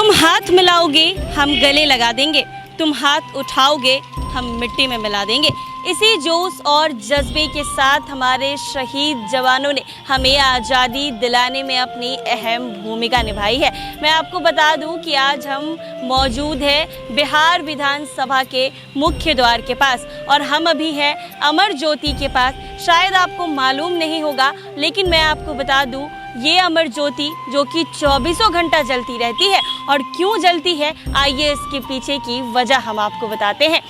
तुम हाथ मिलाओगे हम गले लगा देंगे, तुम हाथ उठाओगे हम मिट्टी में मिला देंगे। इसी जोश और जज्बे के साथ हमारे शहीद जवानों ने हमें आज़ादी दिलाने में अपनी अहम भूमिका निभाई है। मैं आपको बता दूं कि आज हम मौजूद हैं बिहार विधानसभा के मुख्य द्वार के पास और हम अभी हैं अमर ज्योति के पास। शायद आपको मालूम नहीं होगा, लेकिन मैं आपको बता दूं ये अमर ज्योति जो कि 24 घंटा जलती रहती है। और क्यों जलती है, आइए इसके पीछे की वजह हम आपको बताते हैं।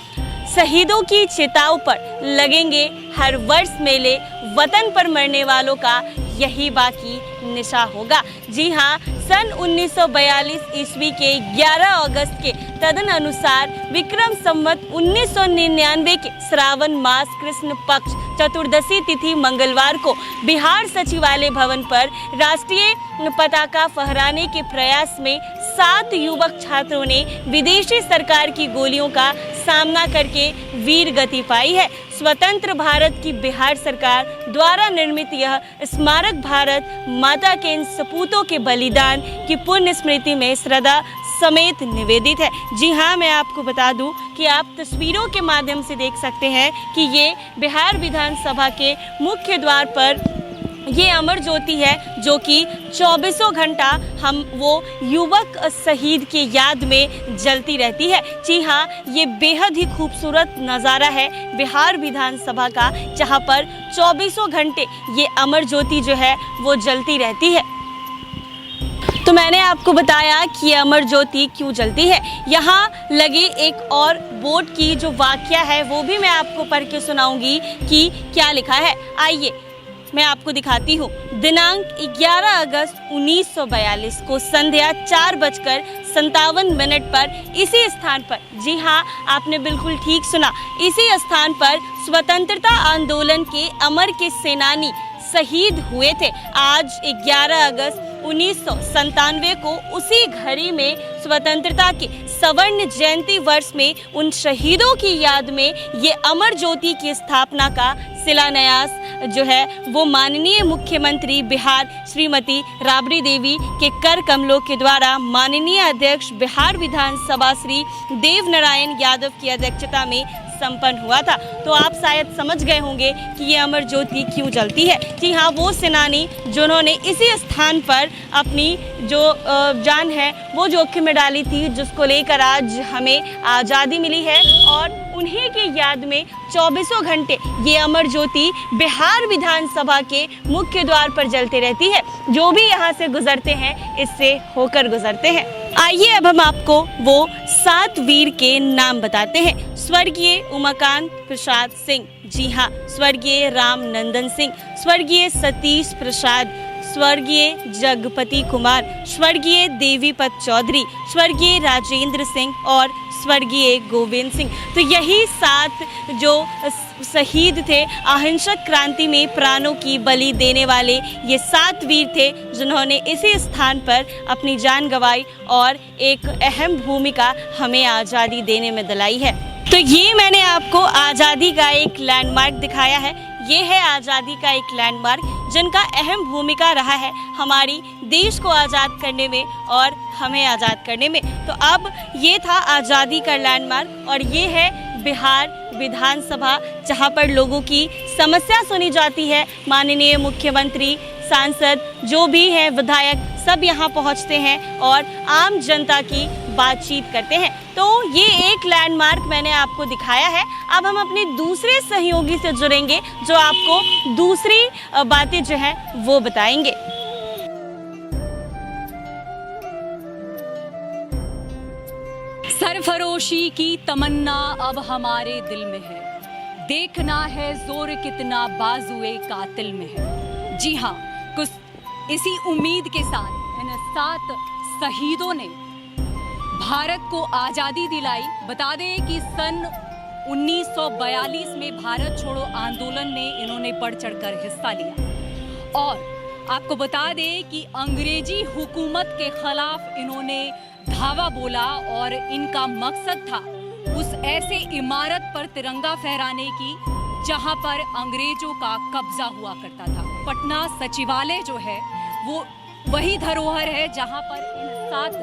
शहीदों की चिताओं पर लगेंगे हर वर्ष मेले, वतन पर मरने वालों का यही बाकी निशा होगा। जी हाँ, सन 1942 ईस्वी के 11 अगस्त के तदन अनुसार विक्रम संवत 1999 के श्रावण मास कृष्ण पक्ष चतुर्दशी तिथि मंगलवार को बिहार सचिवालय भवन पर राष्ट्रीय पताका फहराने के प्रयास में 7 युवक छात्रों ने विदेशी सरकार की गोलियों का सामना करके वीर गति पाई है। स्वतंत्र भारत की बिहार सरकार द्वारा निर्मित यह स्मारक भारत माता के इन सपूतों के बलिदान की पुण्य स्मृति में श्रद्धा समेत निवेदित है। जी हाँ, मैं आपको बता दूं कि आप तस्वीरों के माध्यम से देख सकते हैं कि ये बिहार विधानसभा के मुख्य द्वार पर ये अमर ज्योति है जो कि 24 घंटा हम वो युवक शहीद के याद में जलती रहती है। जी हाँ, ये बेहद ही खूबसूरत नज़ारा है बिहार विधानसभा का, जहाँ पर 24 घंटे ये अमर ज्योति जो है वो जलती रहती है। तो मैंने आपको बताया कि ये अमर ज्योति क्यों जलती है। यहाँ लगे एक और बोर्ड की जो वाक्या है वो भी मैं आपको पढ़ के सुनाऊंगी कि क्या लिखा है। आइए मैं आपको दिखाती हूँ। दिनांक 11 अगस्त 1942 को संध्या 4:57 पर इसी स्थान पर, जी हाँ आपने बिल्कुल ठीक सुना, इसी स्थान पर स्वतंत्रता आंदोलन के अमर के सेनानी शहीद हुए थे। आज 11 अगस्त 1997 को उसी घड़ी में स्वतंत्रता के स्वर्ण जयंती वर्ष में उन शहीदों की याद में ये अमर ज्योति की स्थापना का शिलान्यास जो है वो माननीय मुख्यमंत्री बिहार श्रीमती राबड़ी देवी के कर कमलों के द्वारा माननीय अध्यक्ष बिहार विधानसभा श्री देव नारायण यादव की अध्यक्षता में संपन्न हुआ था। तो आप शायद समझ गए होंगे कि ये अमर ज्योति क्यों जलती है। जी हाँ, वो सेनानी जिन्होंने इसी स्थान पर अपनी जो जान है वो जोखिम में डाली थी, जिसको लेकर आज हमें आज़ादी मिली है, और उन्हीं की याद में 24 घंटे ये अमर ज्योति बिहार विधानसभा के मुख्य द्वार पर जलती रहती है। जो भी यहाँ से गुजरते हैं इससे होकर गुजरते हैं। आइए अब हम आपको वो 7 वीर के नाम बताते हैं। स्वर्गीय उमाकांत प्रसाद सिंह, जी हाँ, स्वर्गीय राम नंदन सिंह, स्वर्गीय सतीश प्रसाद, स्वर्गीय जगपति कुमार, स्वर्गीय देवीपत चौधरी, स्वर्गीय राजेंद्र सिंह और स्वर्गीय गोविंद सिंह। तो यही 7 जो शहीद थे अहिंसक क्रांति में प्राणों की बलि देने वाले, ये 7 वीर थे जिन्होंने इसी स्थान पर अपनी जान गंवाई और एक अहम भूमिका हमें आज़ादी देने में दिलाई है। तो ये मैंने आपको आज़ादी का एक लैंडमार्क दिखाया है। ये है आज़ादी का एक लैंडमार्क जिनका अहम भूमिका रहा है हमारी देश को आज़ाद करने में और हमें आज़ाद करने में। तो अब ये था आज़ादी का लैंडमार्क और ये है बिहार विधानसभा, जहाँ पर लोगों की समस्या सुनी जाती है। माननीय मुख्यमंत्री, सांसद, जो भी हैं विधायक, सब यहाँ पहुँचते हैं और आम जनता की बातचीत करते हैं। तो ये एक लैंडमार्क मैंने आपको दिखाया है। अब हम अपने दूसरे सहयोगी से जुड़ेंगे जो आपको दूसरी बातें जो है वो बताएंगे। सरफरोशी की तमन्ना अब हमारे दिल में है, देखना है जोर कितना बाजुए कातिल में है। जी हाँ, कुछ इसी उम्मीद के साथ इन 7 शहीदों ने भारत को आज़ादी दिलाई। बता दें कि सन 1942 में भारत छोड़ो आंदोलन में इन्होंने बढ़ चढ़कर हिस्सा लिया और आपको बता दें कि अंग्रेजी हुकूमत के खिलाफ इन्होंने धावा बोला और इनका मकसद था उस ऐसे इमारत पर तिरंगा फहराने की जहां पर अंग्रेजों का कब्जा हुआ करता था। पटना सचिवालय जो है वो वही धरोहर है जहां पर इन 7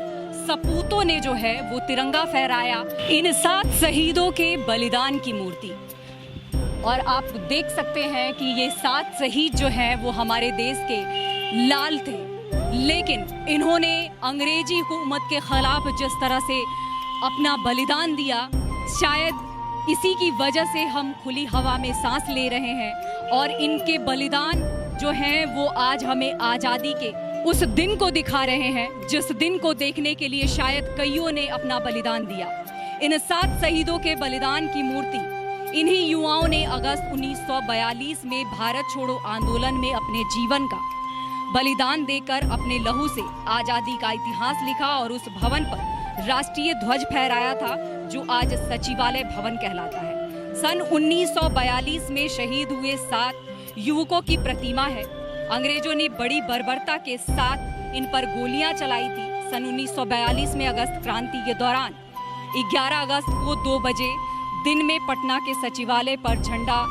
सपूतों ने जो है वो तिरंगा फहराया, इन 7 शहीदों के बलिदान की मूर्ति। और आप देख सकते हैं कि ये 7 शहीद जो हैं वो हमारे देश के लाल थे, लेकिन इन्होंने अंग्रेजी हुकूमत के खिलाफ जिस तरह से अपना बलिदान दिया, शायद इसी की वजह से हम खुली हवा में सांस ले रहे हैं। और इनके बलिदान जो हैं वो आज हमें आज़ादी के उस दिन को दिखा रहे हैं, जिस दिन को देखने के लिए शायद कईयों ने अपना बलिदान दिया। इन 7 शहीदों के बलिदान की मूर्ति इन्हीं युवाओं ने अगस्त 1942 में भारत छोड़ो आंदोलन में अपने जीवन का बलिदान देकर अपने लहू से आज़ादी का इतिहास लिखा और उस भवन पर राष्ट्रीय ध्वज फहराया था, जो आज सचिवालय भवन कहलाता है। सन 1942 में शहीद हुए 7 युवकों की प्रतिमा है। अंग्रेजों ने बड़ी बर्बरता के साथ इन पर गोलियां चलाई थी। सन 1942 में अगस्त क्रांति के दौरान 11 अगस्त को 2 बजे दिन में पटना के सचिवालय पर झंडा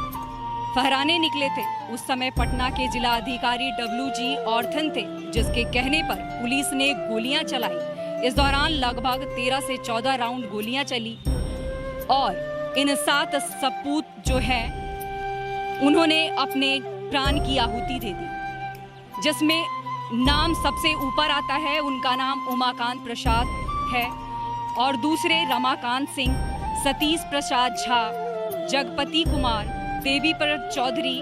फहराने निकले थे। उस समय पटना के जिला अधिकारी WG ऑर्थन थे, जिसके कहने पर पुलिस ने गोलियां चलाई। इस दौरान लगभग 13 से 14 राउंड गोलियां चली और इन 7 सपूत जो है उन्होंने अपने प्राण की आहुति दे दी, जिसमें नाम सबसे ऊपर आता है, उनका नाम उमाकांत प्रसाद है और दूसरे रमाकांत सिंह, सतीश प्रसाद झा, जगपति कुमार, देवीप्रसाद चौधरी,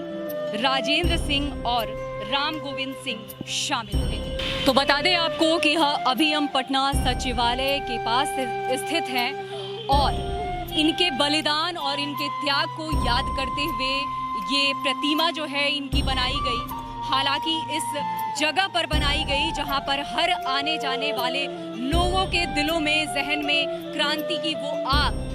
राजेंद्र सिंह और राम गोविंद सिंह शामिल थे। तो बता दें आपको कि अभी हम पटना सचिवालय के पास स्थित हैं और इनके बलिदान और इनके त्याग को याद करते हुए ये प्रतिमा जो है इनकी बनाई गई। हालांकि इस जगह पर बनाई गई जहां पर हर आने जाने वाले लोगों के दिलों में, जहन में क्रांति की वो आग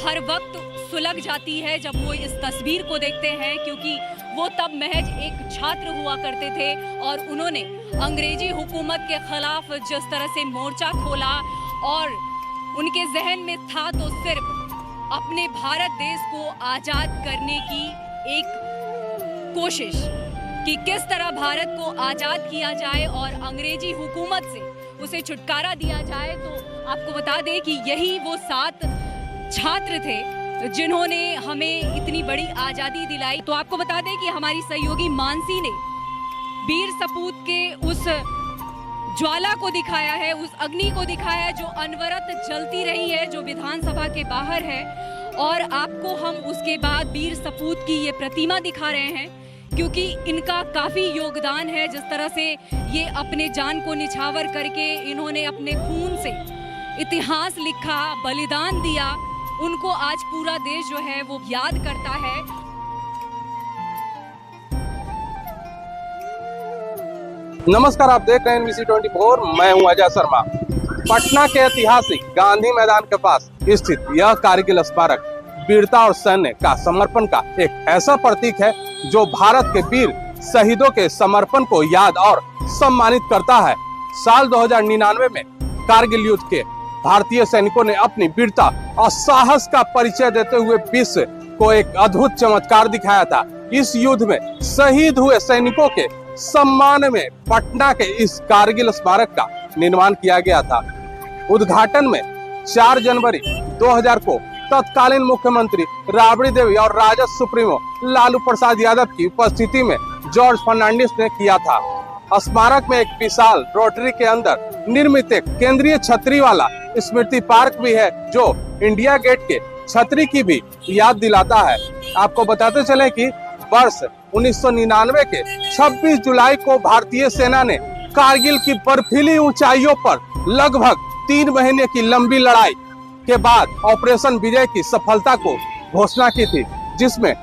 हर वक्त सुलग जाती है जब वो इस तस्वीर को देखते हैं, क्योंकि वो तब महज एक छात्र हुआ करते थे और उन्होंने अंग्रेजी हुकूमत के खिलाफ जिस तरह से मोर्चा खोला और उनके जहन में था तो सिर्फ अपने भारत देश को आज़ाद करने की एक कोशिश कि किस तरह भारत को आज़ाद किया जाए और अंग्रेजी हुकूमत से उसे छुटकारा दिया जाए। तो आपको बता दें कि यही वो 7 छात्र थे जिन्होंने हमें इतनी बड़ी आज़ादी दिलाई। तो आपको बता दें कि हमारी सहयोगी मानसी ने वीर सपूत के उस ज्वाला को दिखाया है, उस अग्नि को दिखाया है जो अनवरत जलती रही है, जो विधानसभा के बाहर है। और आपको हम उसके बाद वीर सपूत की ये प्रतिमा दिखा रहे हैं, क्योंकि इनका काफ़ी योगदान है। जिस तरह से ये अपने जान को निछावर करके इन्होंने अपने खून से इतिहास लिखा, बलिदान दिया, उनको आज पूरा देश जो है वो याद करता है। नमस्कार, आप देख रहे हैं NBC 24। मैं हूं अजय शर्मा। पटना के ऐतिहासिक गांधी मैदान के पास स्थित यह कारगिल स्मारक वीरता और सैन्य का समर्पण का एक ऐसा प्रतीक है जो भारत के वीर शहीदों के समर्पण को याद और सम्मानित करता है। साल 2099 में कारगिल युद्ध के भारतीय सैनिकों ने अपनी वीरता और साहस का परिचय देते हुए विश्व को एक अद्भुत चमत्कार दिखाया था। इस युद्ध में शहीद हुए सैनिकों के सम्मान में पटना के इस कारगिल स्मारक का निर्माण किया गया था। उद्घाटन में 4 जनवरी 2000 को तत्कालीन मुख्यमंत्री राबड़ी देवी और राजद सुप्रीमो लालू प्रसाद यादव की उपस्थिति में जॉर्ज फर्नांडिस ने किया था। स्मारक में एक विशाल रोटरी के अंदर निर्मित एक केंद्रीय छतरी वाला स्मृति पार्क भी है, जो इंडिया गेट के छतरी की भी याद दिलाता है। आपको बताते चले कि वर्ष 1999 के 26 जुलाई को भारतीय सेना ने कारगिल की बर्फीली ऊंचाइयों पर लगभग 3 महीने की लंबी लड़ाई के बाद ऑपरेशन विजय की सफलता को घोषणा की थी, जिसमें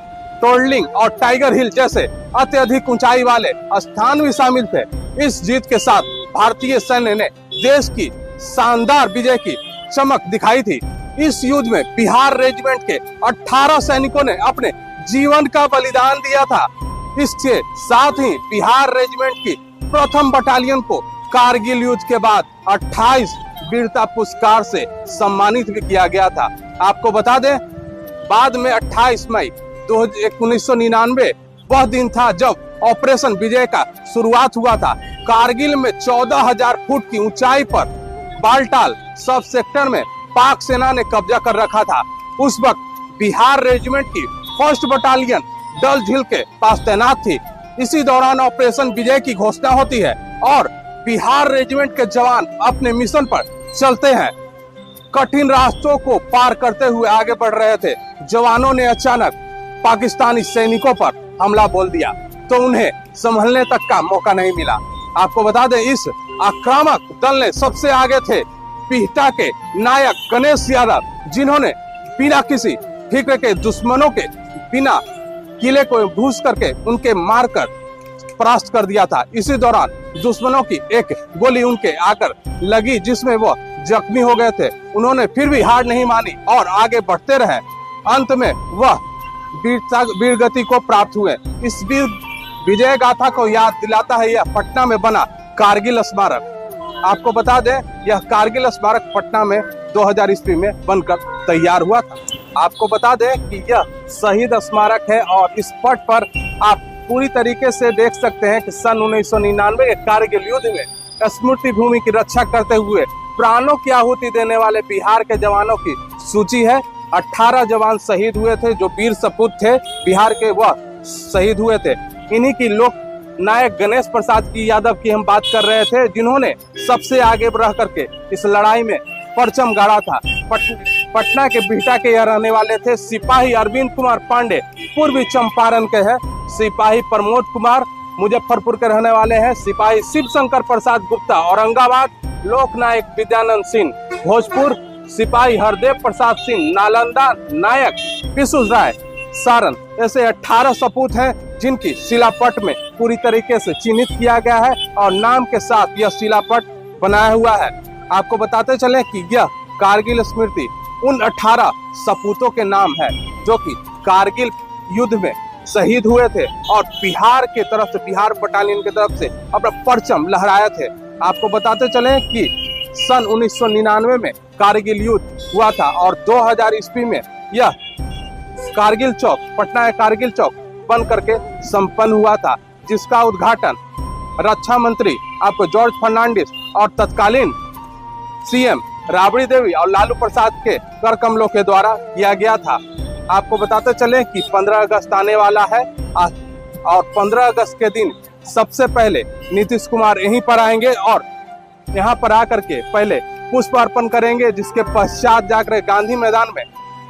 टोर्लिंग और टाइगर हिल जैसे अत्यधिक ऊंचाई वाले स्थान भी शामिल थे। इस जीत के साथ भारतीय सैन्य ने देश की शानदार विजय की चमक दिखाई थी। इस युद्ध में बिहार रेजिमेंट के 18 सैनिकों ने अपने जीवन का बलिदान दिया था। इसके साथ ही बिहार रेजिमेंट की प्रथम बटालियन को कारगिल युद्ध के बाद 28 वीरता पुरस्कार से सम्मानित भी किया गया था। आपको बता दें, बाद में 28 मई 1999 वह दिन था जब ऑपरेशन विजय का शुरुआत हुआ था। कारगिल में 14,000 फुट की ऊंचाई पर बालटाल सब सेक्टर में पाक सेना ने कब्जा कर रखा था। उस वक्त बिहार रेजिमेंट की 1st बटालियन डल झील के पास तैनात थी। इसी दौरान ऑपरेशन विजय की घोषणा होती है और बिहार रेजिमेंट के जवान अपने मिशन पर चलते हैं। कठिन रास्तों को पार करते हुए आगे बढ़ रहे थे। जवानों ने अचानक पाकिस्तानी सैनिकों पर हमला बोल दिया तो उन्हें संभलने तक का मौका नहीं मिला। आपको बता दें, इस आक्रामक दल ने सबसे आगे थे बिहटा के नायक गणेश यादव, जिन्होंने बिना किसी फिक्र के दुश्मनों के बिना किले को घुस करके उनके मारकर परास्त कर दिया था। इसी दौरान दुश्मनों की एक गोली उनके आकर लगी जिसमें वो जख्मी हो गए थे। उन्होंने फिर भी हार नहीं मानी और आगे बढ़ते रहे। अंत में वह वीर गति को प्राप्त हुए। इस वीर विजय गाथा को याद दिलाता है यह पटना में बना कारगिल स्मारक। आपको बता दें, यह कारगिल स्मारक पटना में 2000 ईस्वी में बनकर तैयार हुआ था। आपको बता दें कि यह शहीद स्मारक है और इस पट पर आप पूरी तरीके से देख सकते हैं कि सन 1999 के कारगिल युद्ध में स्मृति भूमि की रक्षा करते हुए प्राणों की आहुति देने वाले बिहार के जवानों की सूची है। 18 जवान शहीद हुए थे जो वीर सपूत थे बिहार के, वह शहीद हुए थे। इन्हीं की लोक नायक गणेश प्रसाद की यादव की हम बात कर रहे थे, जिन्होंने सबसे आगे रह करके इस लड़ाई में परचम गाड़ा था। पटना के बिहटा के यह रहने वाले थे। सिपाही अरविंद कुमार पांडे पूर्वी चंपारण के हैं। सिपाही प्रमोद कुमार मुजफ्फरपुर के रहने वाले हैं। सिपाही शिव शंकर प्रसाद गुप्ता औरंगाबाद। लोक नायक विद्यानंद सिंह भोजपुर। सिपाही हरदेव प्रसाद सिंह नालंदा। नायक विशु राय सारण। ऐसे 18 सपूत हैं जिनकी शिलापट में पूरी तरीके से चिन्हित किया गया है और नाम के साथ यह शिलापट बनाया हुआ है। आपको बताते चले कि यह कारगिल स्मृति उन 18 सपूतों के नाम है जो कि कारगिल युद्ध में शहीद हुए थे और बिहार के तरफ से, बिहार बटालियन की तरफ से अपना परचम लहराए थे। आपको बताते चले कि सन 1999 में कारगिल युद्ध हुआ था और 2000 ईस्वी में यह कारगिल चौक, पटना का कारगिल चौक बन करके संपन्न हुआ था, जिसका उद्घाटन रक्षा मंत्री आपको जॉर्ज फर्नांडिस और तत्कालीन सीएम राबड़ी देवी और लालू प्रसाद के कर कमलों के द्वारा किया गया था। आपको बताते चले कि 15 अगस्त आने वाला है और 15 अगस्त के दिन सबसे पहले नीतीश कुमार यहीं पर आएंगे और यहाँ पर आकर के पहले पुष्प अर्पण करेंगे, जिसके पश्चात जाकर गांधी मैदान में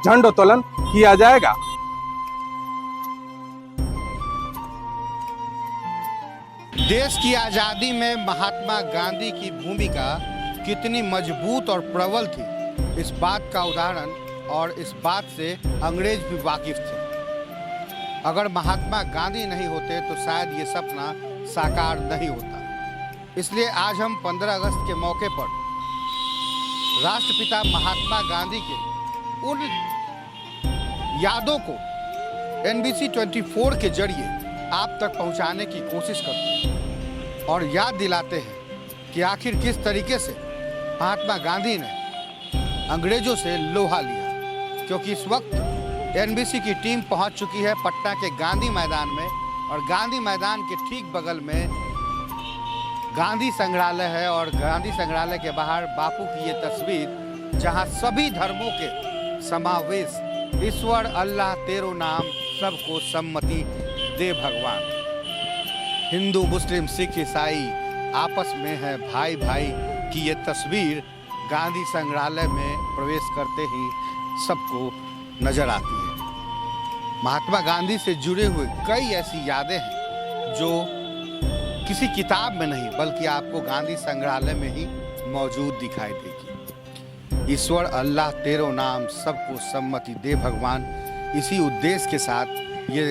झंडोत्तोलन किया जाएगा। देश की आज़ादी में महात्मा गांधी की भूमिका कितनी मजबूत और प्रबल थी, इस बात का उदाहरण और इस बात से अंग्रेज भी वाकिफ थे। अगर महात्मा गांधी नहीं होते तो शायद ये सपना साकार नहीं होता। इसलिए आज हम 15 अगस्त के मौके पर राष्ट्रपिता महात्मा गांधी के उन यादों को NBC 24 के जरिए आप तक पहुंचाने की कोशिश करते हैं और याद दिलाते हैं कि आखिर किस तरीके से महात्मा गांधी ने अंग्रेजों से लोहा लिया। क्योंकि इस वक्त NBC की टीम पहुंच चुकी है पटना के गांधी मैदान में और गांधी मैदान के ठीक बगल में गांधी संग्रहालय है और गांधी संग्रहालय के बाहर बापू की ये तस्वीर, जहां सभी धर्मों के समावेश, ईश्वर अल्लाह तेरो नाम सबको सम्मति दे भगवान, हिंदू मुस्लिम सिख ईसाई आपस में है भाई भाई की ये तस्वीर गांधी संग्रहालय में प्रवेश करते ही सबको नजर आती है। महात्मा गांधी से जुड़े हुए कई ऐसी यादें हैं जो किसी किताब में नहीं बल्कि आपको गांधी संग्रहालय में ही मौजूद दिखाई देगी। ईश्वर अल्लाह तेरो नाम सबको सम्मति दे भगवान, इसी उद्देश्य के साथ ये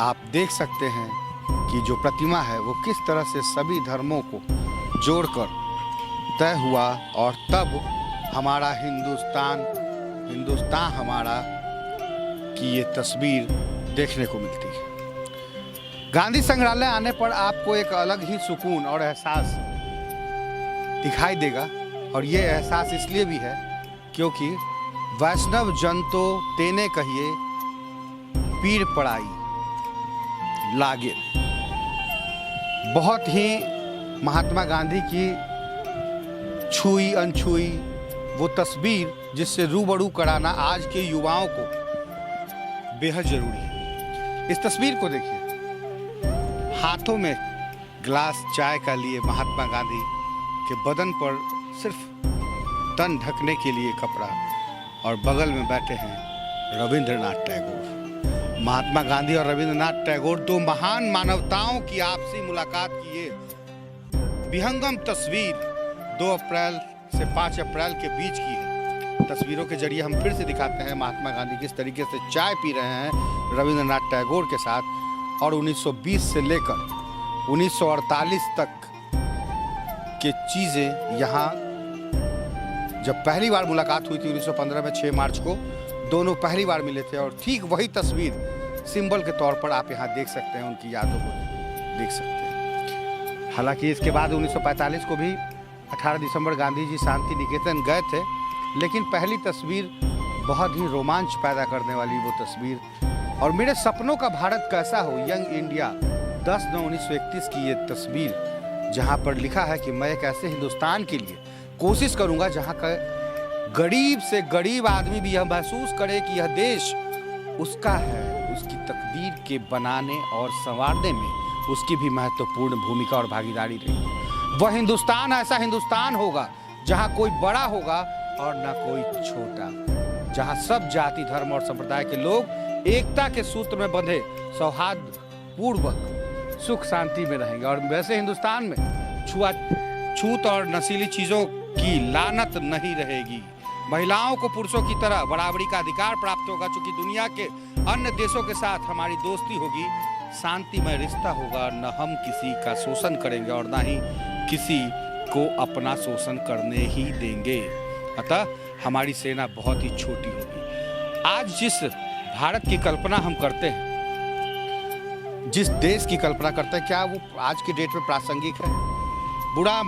आप देख सकते हैं कि जो प्रतिमा है वो किस तरह से सभी धर्मों को जोड़कर तय हुआ और तब हमारा हिंदुस्तान हमारा की ये तस्वीर देखने को मिलती है। गांधी संग्रहालय आने पर आपको एक अलग ही सुकून और एहसास दिखाई देगा और ये एहसास इसलिए भी है क्योंकि वैष्णव जन तो तेने कहिए पीर पड़ाई लागे, बहुत ही महात्मा गांधी की छुई अनछुई वो तस्वीर जिससे रूबरू कराना आज के युवाओं को बेहद जरूरी है। इस तस्वीर को देखिए, हाथों में ग्लास चाय का लिए महात्मा गांधी के बदन पर सिर्फ तन ढकने के लिए कपड़ा, और बगल में बैठे हैं रविंद्रनाथ टैगोर। महात्मा गांधी और रविंद्रनाथ टैगोर दो महान मानवताओं की आपसी मुलाकात की ये विहंगम तस्वीर 2 अप्रैल से 5 अप्रैल के बीच की है। तस्वीरों के जरिए हम फिर से दिखाते हैं महात्मा गांधी किस तरीके से चाय पी रहे हैं रविंद्रनाथ टैगोर के साथ, और 1920 से लेकर 1948 तक के चीज़ें यहाँ जब पहली बार मुलाकात हुई थी 1915 में 6 मार्च को, दोनों पहली बार मिले थे, और ठीक वही तस्वीर सिंबल के तौर पर आप यहाँ देख सकते हैं, उनकी यादों को देख सकते हैं। हालांकि इसके बाद 1945 को भी 18 दिसंबर गांधी जी शांति निकेतन गए थे, लेकिन पहली तस्वीर बहुत ही रोमांच पैदा करने वाली वो तस्वीर, और मेरे सपनों का भारत कैसा हो, यंग इंडिया 10/9/1931 की ये तस्वीर, जहाँ पर लिखा है कि मैं एक ऐसे हिंदुस्तान के लिए कोशिश करूँगा जहाँ का गरीब से गरीब आदमी भी यह महसूस करे कि यह देश उसका है, उसकी तकदीर के बनाने और संवारने में उसकी भी महत्वपूर्ण भूमिका और भागीदारी रही। वह हिंदुस्तान ऐसा हिंदुस्तान होगा जहाँ कोई बड़ा होगा और न कोई छोटा, जहाँ सब जाति धर्म और संप्रदाय के लोग एकता के सूत्र में बंधे सौहार्दपूर्वक सुख शांति में रहेंगे। और वैसे हिंदुस्तान में छूत और नशीली चीज़ों की लानत नहीं रहेगी। महिलाओं को पुरुषों की तरह बराबरी का अधिकार प्राप्त होगा। चूंकि दुनिया के अन्य देशों के साथ हमारी दोस्ती होगी, शांतिमय रिश्ता होगा, न हम किसी का शोषण करेंगे और न ही किसी को अपना शोषण करने ही देंगे। अतः हमारी सेना बहुत ही छोटी होगी। आज जिस भारत की कल्पना हम करते हैं, जिस देश की कल्पना करते हैं, क्या वो आज की डेट में प्रासंगिक है? बुरा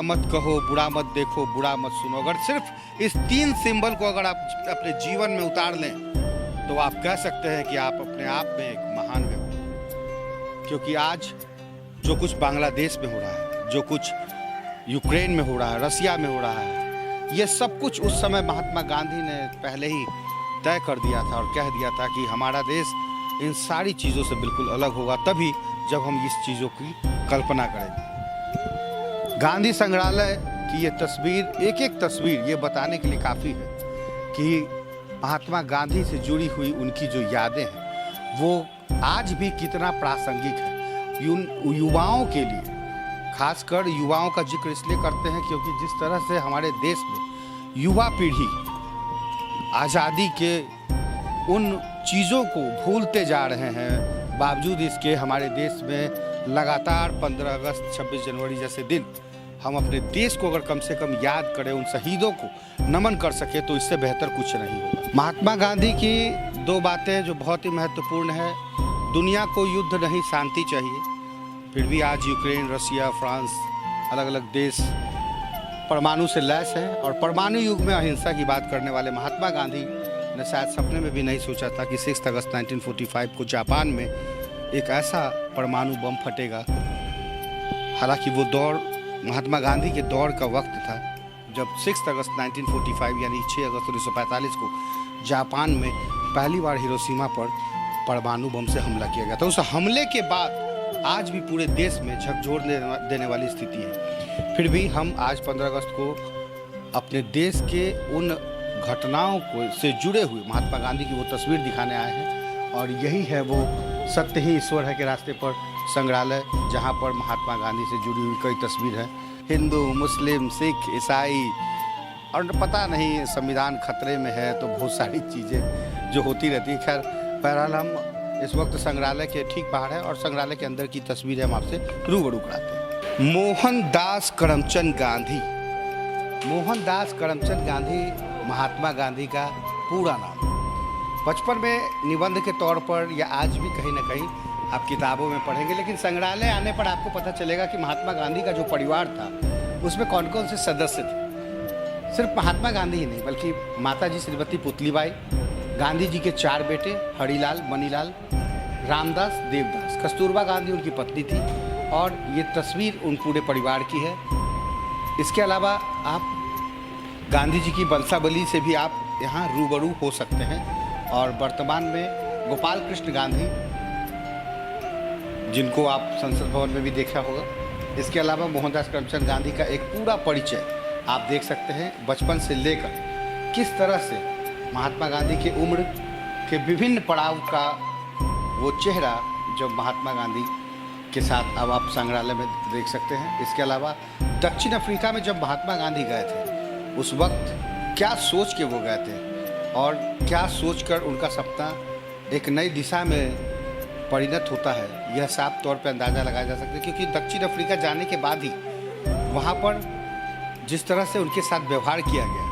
मत कहो, बुरा मत देखो, बुरा मत सुनो। अगर सिर्फ इस 3 सिंबल को अगर आप अपने जीवन में उतार लें तो आप कह सकते हैं कि आप अपने आप में एक महान व्यक्ति। क्योंकि आज जो कुछ बांग्लादेश में हो रहा है, जो कुछ यूक्रेन में हो रहा है, रसिया में हो रहा है, ये सब कुछ उस समय महात्मा गांधी ने पहले ही तय कर दिया था और कह दिया था कि हमारा देश इन सारी चीज़ों से बिल्कुल अलग होगा तभी जब हम इस चीज़ों की कल्पना करेंगे। गांधी संग्रहालय की ये तस्वीर, एक एक तस्वीर ये बताने के लिए काफ़ी है कि महात्मा गांधी से जुड़ी हुई उनकी जो यादें हैं वो आज भी कितना प्रासंगिक है युवाओं के लिए। खासकर युवाओं का जिक्र इसलिए करते हैं क्योंकि जिस तरह से हमारे देश में युवा पीढ़ी आज़ादी के उन चीज़ों को भूलते जा रहे हैं, बावजूद इसके हमारे देश में लगातार 15 अगस्त 26 जनवरी जैसे दिन हम अपने देश को अगर कम से कम याद करें, उन शहीदों को नमन कर सके, तो इससे बेहतर कुछ नहीं होगा। महात्मा गांधी की 2 बातें जो बहुत ही महत्वपूर्ण है, दुनिया को युद्ध नहीं शांति चाहिए। फिर भी आज यूक्रेन, रसिया, फ्रांस, अलग अलग देश परमाणु से लैस हैं, और परमाणु युग में अहिंसा की बात करने वाले महात्मा गांधी ने शायद सपने में भी नहीं सोचा था कि 6 अगस्त 1945 को जापान में एक ऐसा परमाणु बम फटेगा। हालांकि वो दौर महात्मा गांधी के दौर का वक्त था जब 6 अगस्त 1945 यानी 6 अगस्त 1945 को जापान में पहली बार हिरोशिमा पर परमाणु बम से हमला किया गया था। उस हमले के बाद आज भी पूरे देश में झकझोर देने वाली स्थिति है। फिर भी हम आज 15 अगस्त को अपने देश के उन घटनाओं को से जुड़े हुए महात्मा गांधी की वो तस्वीर दिखाने आए हैं, और यही है वो सत्य ही ईश्वर है के रास्ते पर संग्रहालय, जहाँ पर महात्मा गांधी से जुड़ी हुई कई तस्वीर हैं। हिंदू, मुस्लिम, सिख, ईसाई, और पता नहीं संविधान खतरे में है तो बहुत सारी चीज़ें जो होती रहती है। खैर बहरहाल हम इस वक्त संग्रहालय के ठीक बाहर है और संग्रहालय के अंदर की तस्वीरें हम आपसे रूबरू कराते हैं। मोहनदास करमचंद गांधी। मोहनदास करमचंद गांधी महात्मा गांधी का पूरा नाम। बचपन में निबंध के तौर पर या आज भी कहीं ना कहीं आप किताबों में पढ़ेंगे, लेकिन संग्रहालय आने पर आपको पता चलेगा कि महात्मा गांधी का जो परिवार था उसमें कौन कौन से सदस्य थे। सिर्फ महात्मा गांधी ही नहीं बल्कि माताजी श्रीमती पुतलीबाई, गांधी जी के 4 बेटे हरिलाल, मनीलाल, रामदास, देवदास, कस्तूरबा गांधी उनकी पत्नी थी, और ये तस्वीर उन पूरे परिवार की है। इसके अलावा आप गांधी जी की वंशावली से भी आप यहाँ रूबरू हो सकते हैं। और वर्तमान में गोपाल कृष्ण गांधी, जिनको आप संसद भवन में भी देखा होगा, इसके अलावा मोहनदास करमचंद गांधी का एक पूरा परिचय आप देख सकते हैं। बचपन से लेकर किस तरह से महात्मा गांधी की उम्र के विभिन्न पड़ाव का वो चेहरा जो महात्मा गांधी के साथ अब आप संग्रहालय में देख सकते हैं। इसके अलावा दक्षिण अफ्रीका में जब महात्मा गांधी गए थे, उस वक्त क्या सोच के वो गए थे और क्या सोचकर उनका सपना एक नई दिशा में परिणत होता है, यह साफ तौर पर अंदाज़ा लगाया जा सकता है। क्योंकि दक्षिण अफ्रीका जाने के बाद ही वहाँ पर जिस तरह से उनके साथ व्यवहार किया गया,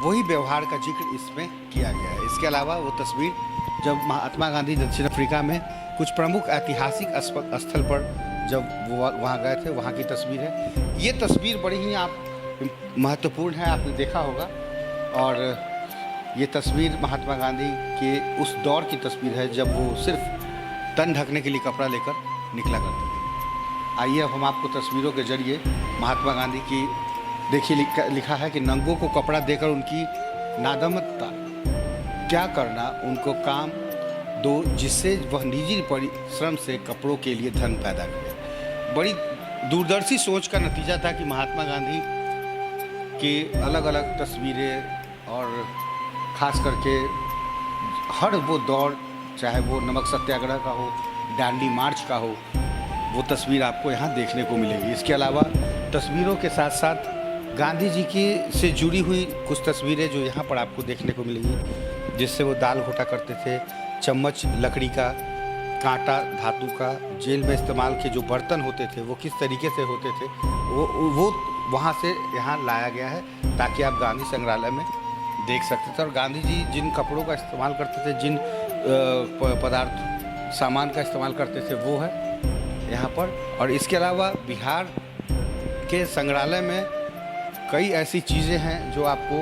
वही व्यवहार का जिक्र इसमें किया गया है। इसके अलावा वो तस्वीर जब महात्मा गांधी दक्षिण अफ्रीका में कुछ प्रमुख ऐतिहासिक स्थल पर जब वो वहाँ गए थे, वहाँ की तस्वीर है। ये तस्वीर बड़ी ही आप महत्वपूर्ण है, आपने देखा होगा। और ये तस्वीर महात्मा गांधी के उस दौर की तस्वीर है जब वो सिर्फ तन ढकने के लिए कपड़ा लेकर निकला करते थे। आइए अब हम आपको तस्वीरों के जरिए महात्मा गांधी की देखिए, लिखा है कि नंगों को कपड़ा देकर उनकी नादामता क्या करना, उनको काम दो जिससे वह निजी परिश्रम से कपड़ों के लिए धन पैदा करे। बड़ी दूरदर्शी सोच का नतीजा था कि महात्मा गांधी की अलग अलग तस्वीरें और ख़ास करके हर वो दौर, चाहे वो नमक सत्याग्रह का हो, डांडी मार्च का हो, वो तस्वीर आपको यहाँ देखने को मिलेगी। इसके अलावा तस्वीरों के साथ साथ गांधी जी की से जुड़ी हुई कुछ तस्वीरें जो यहाँ पर आपको देखने को मिलेंगी, जिससे वो दाल घोटा करते थे। चम्मच लकड़ी का, कांटा धातु का, जेल में इस्तेमाल के जो बर्तन होते थे वो किस तरीके से होते थे, वो वहाँ से यहाँ लाया गया है ताकि आप गांधी संग्रहालय में देख सकते थे। और गांधी जी जिन कपड़ों का इस्तेमाल करते थे, जिन पदार्थ सामान का इस्तेमाल करते थे, वो है यहाँ पर। और इसके अलावा बिहार के संग्रहालय में कई ऐसी चीज़ें हैं जो आपको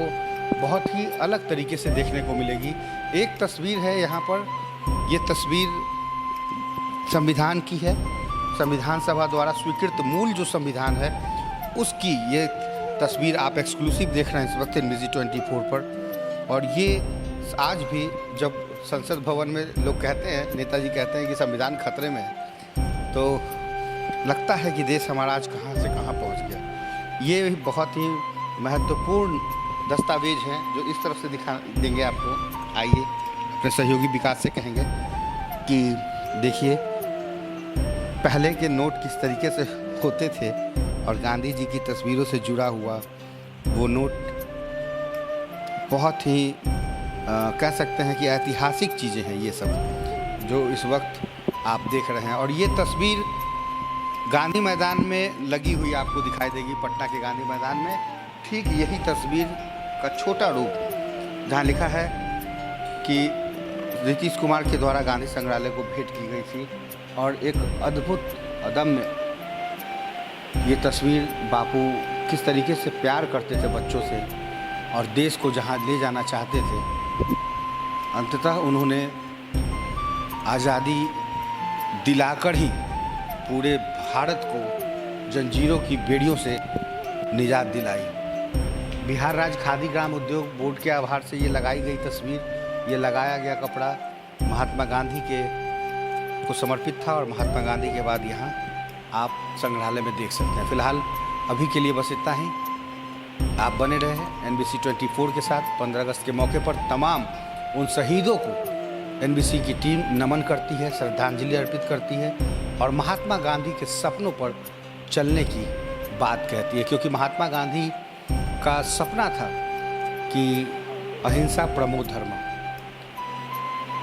बहुत ही अलग तरीके से देखने को मिलेगी। एक तस्वीर है यहाँ पर, ये तस्वीर संविधान की है, संविधान सभा द्वारा स्वीकृत मूल जो संविधान है उसकी ये तस्वीर आप एक्सक्लूसिव देख रहे हैं इस वक्त NBC 24 पर। और ये आज भी जब संसद भवन में लोग कहते हैं, नेताजी कहते हैं कि संविधान खतरे में है, तो लगता है कि देश हमारा आज कहाँ से कहाँ पहुँच गया। ये बहुत ही महत्वपूर्ण दस्तावेज हैं जो इस तरफ से दिखा देंगे आपको। आइए अपने सहयोगी विकास से कहेंगे कि देखिए पहले के नोट किस तरीके से होते थे और गांधी जी की तस्वीरों से जुड़ा हुआ वो नोट बहुत ही कह सकते हैं कि ऐतिहासिक चीज़ें हैं ये सब जो इस वक्त आप देख रहे हैं। और ये तस्वीर गांधी मैदान में लगी हुई आपको दिखाई देगी, पटना के गांधी मैदान में। ठीक यही तस्वीर का छोटा रूप जहाँ लिखा है कि नीतीश कुमार के द्वारा गांधी संग्रहालय को भेंट की गई थी। और एक अद्भुत अदम्य ये तस्वीर बापू किस तरीके से प्यार करते थे बच्चों से और देश को जहाँ ले जाना चाहते थे, अंततः उन्होंने आज़ादी दिलाकर ही पूरे भारत को जंजीरों की बेड़ियों से निजात दिलाई। बिहार राज्य खादी ग्राम उद्योग बोर्ड के आभार से ये लगाई गई तस्वीर, ये लगाया गया कपड़ा महात्मा गांधी के को समर्पित था और महात्मा गांधी के बाद यहाँ आप संग्रहालय में देख सकते हैं। फिलहाल अभी के लिए बस इतना ही। आप बने रहे हैं NBC 24 के साथ। 15 अगस्त के मौके पर तमाम उन शहीदों को NBC की टीम नमन करती है, श्रद्धांजलि अर्पित करती है और महात्मा गांधी के सपनों पर चलने की बात कहती है। क्योंकि महात्मा गांधी का सपना था कि अहिंसा परमो धर्म,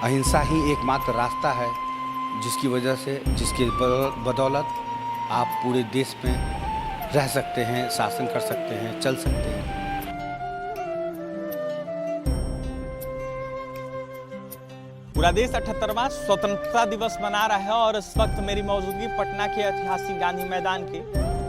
अहिंसा ही एकमात्र रास्ता है जिसकी वजह से, जिसकी बदौलत आप पूरे देश में रह सकते हैं, शासन कर सकते हैं, चल सकते हैं। पूरा देश 78वां स्वतंत्रता दिवस मना रहा है और इस वक्त मेरी मौजूदगी पटना के ऐतिहासिक गांधी मैदान के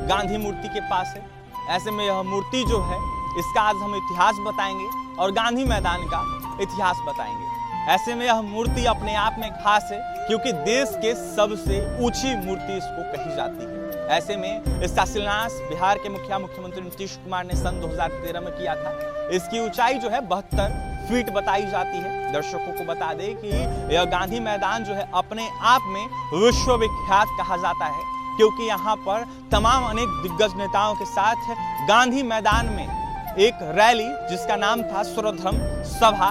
गांधी मूर्ति के पास है। ऐसे में यह मूर्ति जो है इसका आज हम इतिहास बताएंगे और गांधी मैदान का इतिहास बताएंगे। ऐसे में यह मूर्ति अपने आप में खास है क्योंकि देश के सबसे ऊंची मूर्ति इसको कही जाती है। ऐसे में इसका शिलान्यास बिहार के मुख्यमंत्री नीतीश कुमार ने सन 2013 में किया था। इसकी ऊंचाई जो है 72 फीट बताई जाती है। दर्शकों को बता दें कि यह गांधी मैदान जो है अपने आप में विश्वविख्यात कहा जाता है, क्योंकि यहाँ पर तमाम अनेक दिग्गज नेताओं के साथ गांधी मैदान में एक रैली जिसका नाम था सर्वधर्म सभा,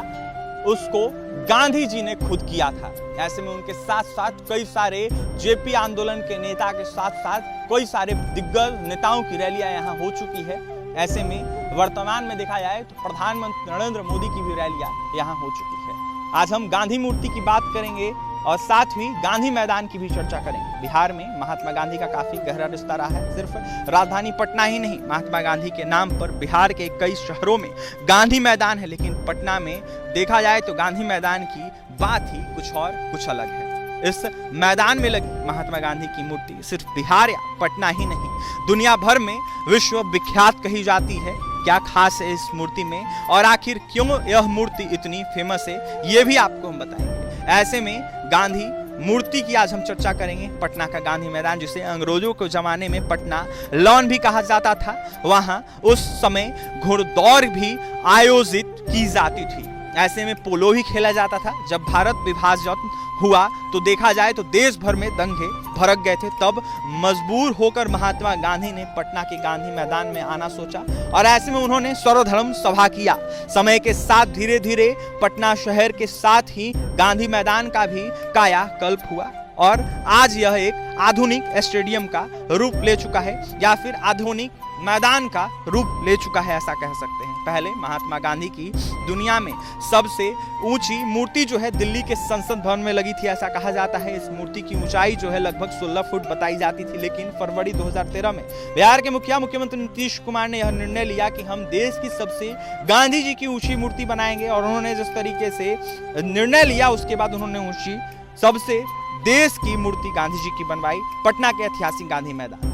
उसको गांधी जी ने खुद किया था। ऐसे में उनके साथ साथ कई सारे जेपी आंदोलन के नेता के साथ साथ कई सारे दिग्गज नेताओं की रैलियां यहाँ हो चुकी है। ऐसे में वर्तमान में देखा जाए तो प्रधानमंत्री नरेंद्र मोदी की भी रैलियां यहाँ हो चुकी है। आज हम गांधी मूर्ति की बात करेंगे और साथ ही गांधी मैदान की भी चर्चा करेंगे। बिहार में महात्मा गांधी का काफी गहरा रिश्ता रहा है। सिर्फ राजधानी पटना ही नहीं, महात्मा गांधी के नाम पर बिहार के कई शहरों में गांधी मैदान है, लेकिन पटना में देखा जाए तो गांधी मैदान की बात ही कुछ अलग है। इस मैदान में लगी महात्मा गांधी की मूर्ति सिर्फ बिहार या पटना ही नहीं, दुनिया भर में विश्व विख्यात कही जाती है। क्या खास है इस मूर्ति में और आखिर क्यों यह मूर्ति इतनी फेमस है, ये भी आपको हम बताएंगे। ऐसे में गांधी मूर्ति की आज हम चर्चा करेंगे। पटना का गांधी मैदान, जिसे अंग्रेजों के जमाने में पटना लॉन भी कहा जाता था, वहां उस समय घुड़दौड़ भी आयोजित की जाती थी। ऐसे में पोलो भी खेला जाता था। जब भारत विभाजन हुआ तो देखा जाए तो देश भर में दंगे भड़क गए थे। तब मजबूर होकर महात्मा गांधी ने पटना के गांधी मैदान में आना सोचा और ऐसे में उन्होंने सर्वधर्म सभा किया। समय के साथ धीरे धीरे पटना शहर के साथ ही गांधी मैदान का भी कायाकल्प हुआ और आज यह एक आधुनिक स्टेडियम का रूप ले चुका है या फिर आधुनिक मैदान का रूप ले चुका है, ऐसा कह सकते हैं। पहले महात्मा गांधी की दुनिया में सबसे ऊंची मूर्ति जो है दिल्ली के संसद भवन में लगी थी, ऐसा कहा जाता है। इस मूर्ति की ऊंचाई जो है लगभग 16 फुट बताई जाती थी, लेकिन फरवरी 2013 में बिहार के मुख्यमंत्री नीतीश कुमार ने यह निर्णय लिया कि हम देश की सबसे गांधी जी की ऊंची मूर्ति बनाएंगे और उन्होंने जिस तरीके से निर्णय लिया उसके बाद उन्होंने ऊंची सबसे देश की मूर्ति गांधी जी की बनवाई पटना के ऐतिहासिक गांधी मैदान।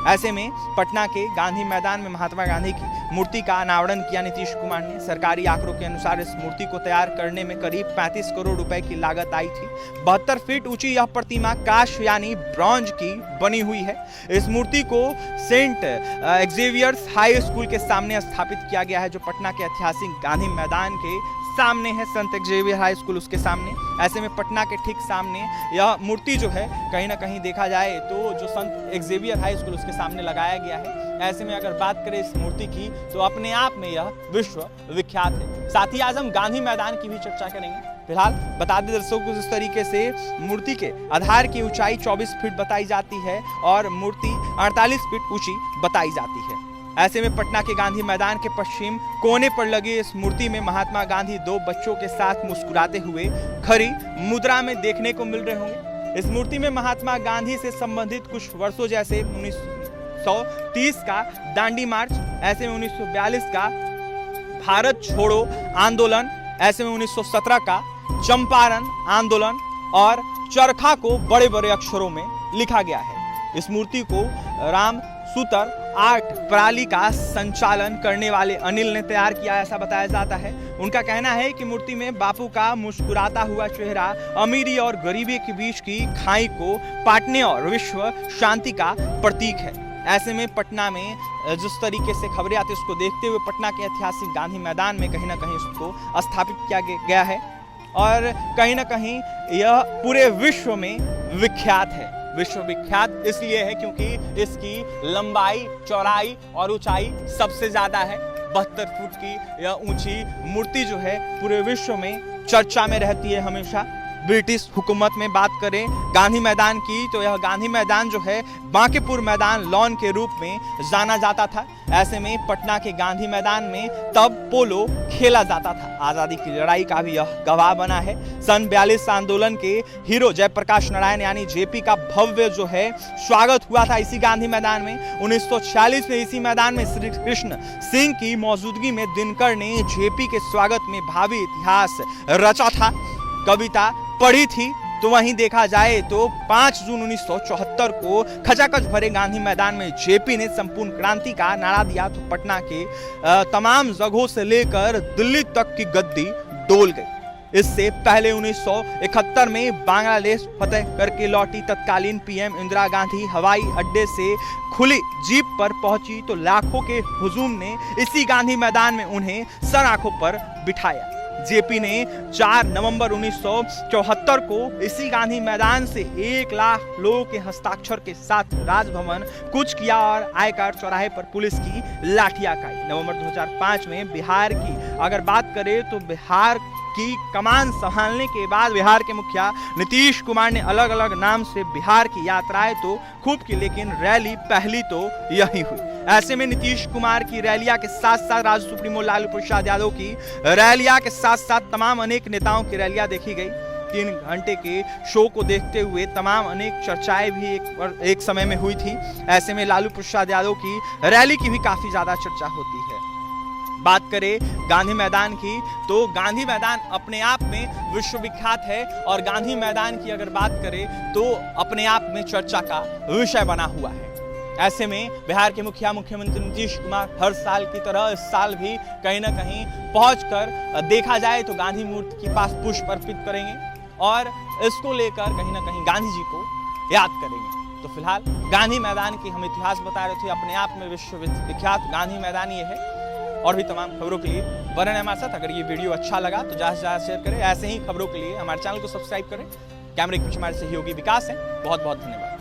ऐसे में पटना के गांधी मैदान में महात्मा गांधी की मूर्ति का अनावरण किया नीतीश कुमार ने। सरकारी आंकड़ों के अनुसार इस मूर्ति को तैयार करने में करीब 35 करोड़ रुपए की लागत आई थी। 72 फीट ऊंची यह प्रतिमा कांस्य यानी ब्रॉन्ज की बनी हुई है। इस मूर्ति को सेंट एक्जेवियर्स हाई स्कूल के सामने स्थापित किया गया है, जो पटना के ऐतिहासिक गांधी मैदान के सामने है। संत एक्जेवियर हाई स्कूल उसके सामने। ऐसे में पटना के ठीक सामने यह मूर्ति जो है कहीं ना कहीं देखा जाए तो जो संत एक्जेवियर हाई स्कूल उसके सामने लगाया गया है। ऐसे में अगर बात करें इस मूर्ति की तो अपने आप में यह विश्व विख्यात है। साथ ही आज हम गांधी मैदान की भी चर्चा करेंगे। फिलहाल बता दें दर्शकों को, जिस तरीके से मूर्ति के आधार की ऊंचाई 24 फीट बताई जाती है और मूर्ति 48 फीट ऊंची बताई जाती है। ऐसे में पटना के गांधी मैदान के पश्चिम कोने पर लगी इस मूर्ति में महात्मा गांधी 2 बच्चों के साथ मुस्कुराते हुए खड़ी मुद्रा में देखने को मिल रहे होंगे। इस मूर्ति में महात्मा गांधी से संबंधित कुछ वर्षों जैसे 1930 का दांडी मार्च, ऐसे में 1942 का भारत छोड़ो आंदोलन, ऐसे में 1917 का चंपारण आंदोलन और चरखा को बड़े बड़े अक्षरों में लिखा गया है। इस मूर्ति को राम सूतर आर्ट प्रणाली का संचालन करने वाले अनिल ने तैयार किया, ऐसा बताया जाता है। उनका कहना है कि मूर्ति में बापू का मुस्कुराता हुआ चेहरा अमीरी और गरीबी के बीच की खाई को पाटने और विश्व शांति का प्रतीक है। ऐसे में पटना में जिस तरीके से खबरें आती है उसको देखते हुए पटना के ऐतिहासिक गांधी मैदान में कहीं ना कहीं उसको स्थापित किया गया है और कहीं ना कहीं यह पूरे विश्व में विख्यात है। विश्व विख्यात इसलिए है क्योंकि इसकी लंबाई, चौड़ाई और ऊंचाई सबसे ज्यादा है। 72 फुट की यह ऊंची मूर्ति जो है पूरे विश्व में चर्चा में रहती है हमेशा। ब्रिटिश हुकूमत में बात करें गांधी मैदान की तो यह गांधी मैदान जो है बांकीपुर मैदान लॉन के रूप में जाना जाता था। ऐसे में पटना के गांधी मैदान में तब पोलो खेला जाता था। आजादी की लड़ाई का भी यह गवाह बना है। सन 42 आंदोलन के हीरो जयप्रकाश नारायण यानी जेपी का भव्य जो है स्वागत हुआ था इसी गांधी मैदान में। 1946 में इसी मैदान में श्री कृष्ण सिंह की मौजूदगी में दिनकर ने जेपी के स्वागत में भावी इतिहास रचा था। कविता पढ़ी थी तो वहीं देखा जाए तो 5 जून 1974 को खचाखच भरे गांधी मैदान में जेपी ने संपूर्ण क्रांति का नारा दिया तो पटना के तमाम जगहों से लेकर दिल्ली तक की गद्दी डोल गई। इससे पहले 1971 में बांग्लादेश फतेह करके लौटी तत्कालीन पीएम इंदिरा गांधी हवाई अड्डे से खुली जीप पर पहुंची तो लाखों के हुजूम ने इसी गांधी मैदान में उन्हें सर आंखों पर बिठाया। जेपी ने 4 नवंबर 1974 को इसी गांधी मैदान से 1 लाख लोगों के हस्ताक्षर के साथ राजभवन कूच किया और आयकर चौराहे पर पुलिस की लाठियां खाई। नवंबर 2005 में बिहार की अगर बात करें तो बिहार की कमान संभालने के बाद बिहार के मुखिया नीतीश कुमार ने अलग अलग नाम से बिहार की यात्राएं तो खूब की, लेकिन रैली पहली तो यही हुई। ऐसे में नीतीश कुमार की रैलियां के साथ साथ राजद सुप्रीमो लालू प्रसाद यादव की रैलियां के साथ साथ तमाम अनेक नेताओं की रैलियां देखी गई। 3 घंटे के शो को देखते हुए तमाम अनेक चर्चाएं भी एक समय में हुई थी। ऐसे में लालू प्रसाद यादव की रैली की भी काफी ज्यादा चर्चा होती है। बात करें गांधी मैदान की तो गांधी मैदान अपने आप में विश्वविख्यात है और गांधी मैदान की अगर बात करें तो अपने आप में चर्चा का विषय बना हुआ है। ऐसे में बिहार के मुख्यमंत्री नीतीश कुमार हर साल की तरह इस साल भी कहीं ना कहीं पहुंचकर देखा जाए तो गांधी मूर्ति के पास पुष्प अर्पित करेंगे और इसको लेकर कहीं ना कहीं गांधी जी को याद करेंगे। तो फिलहाल गांधी मैदान की हम इतिहास बता रहे थे, अपने आप में विश्वविख्यात गांधी मैदान ये है। और भी तमाम खबरों के लिए बने रहें हमारे साथ। अगर ये वीडियो अच्छा लगा तो ज़्यादा से ज़्यादा शेयर करें। ऐसे ही खबरों के लिए हमारे चैनल को सब्सक्राइब करें। कैमरे के पीछे हमारे सहयोगी विकास हैं। बहुत बहुत धन्यवाद।